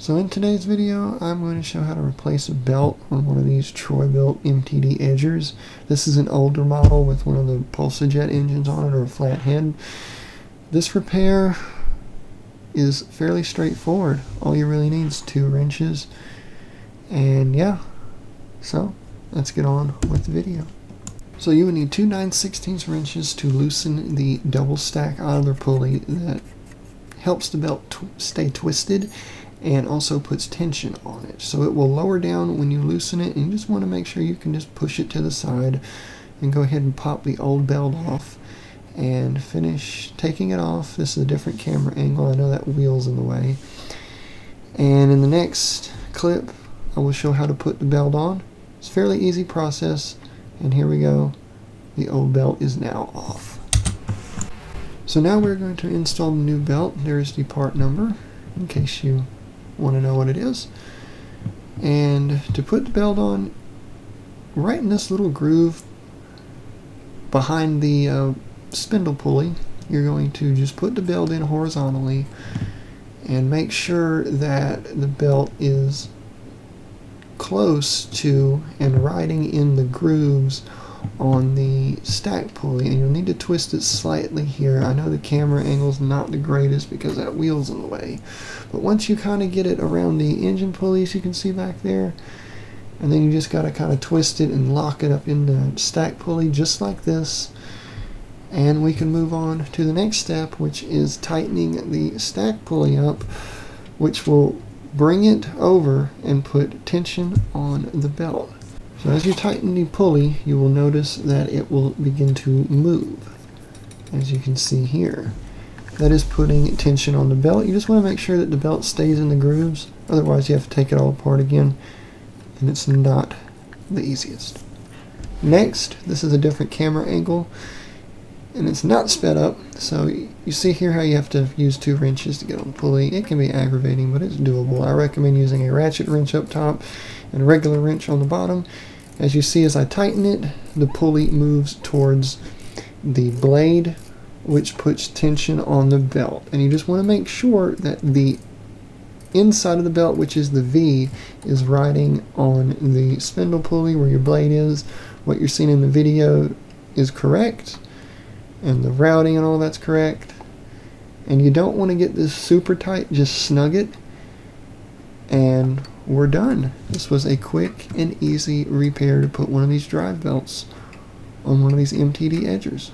So in today's video, I'm going to show how to replace a belt on one of these Troy-Bilt MTD edgers. This is an older model with one of the Pulsajet engines on it, or a flat head. This repair is fairly straightforward. All you really need is 2 wrenches. And yeah, so let's get on with the video. So you would need 2 9/16 wrenches to loosen the double stack idler pulley that helps the belt stay twisted and also puts tension on it. So it will lower down when you loosen it, and you just want to make sure you can just push it to the side and go ahead and pop the old belt off and finish taking it off. This is a different camera angle. I know that wheel's in the way. And in the next clip, I will show how to put the belt on. It's a fairly easy process, and here we go. The old belt is now off. So now we're going to install the new belt. There's the part number in case you want to know what it is. And to put the belt on, right in this little groove behind the spindle pulley, you're going to just put the belt in horizontally and make sure that the belt is close to and riding in the grooves on the stack pulley, and you'll need to twist it slightly here. I know the camera angle's not the greatest because that wheel's in the way, but once you kind of get it around the engine pulleys, you can see back there, and then you just got to kind of twist it and lock it up in the stack pulley just like this, and we can move on to the next step, which is tightening the stack pulley up, which will bring it over and put tension on the belt. So as you tighten the pulley, you will notice that it will begin to move, as you can see here. That is putting tension on the belt. You just want to make sure that the belt stays in the grooves, otherwise you have to take it all apart again, and it's not the easiest. Next, this is a different camera angle, and it's not sped up, so you see here how you have to use 2 wrenches to get on the pulley. It can be aggravating, but it's doable. I recommend using a ratchet wrench up top and a regular wrench on the bottom. As you see, as I tighten it, the pulley moves towards the blade, which puts tension on the belt. And you just want to make sure that the inside of the belt, which is the V, is riding on the spindle pulley where your blade is. What you're seeing in the video is correct, and the routing and all that's correct. And you don't want to get this super tight, just snug it, and we're done. This was a quick and easy repair to put one of these drive belts on one of these MTD edgers.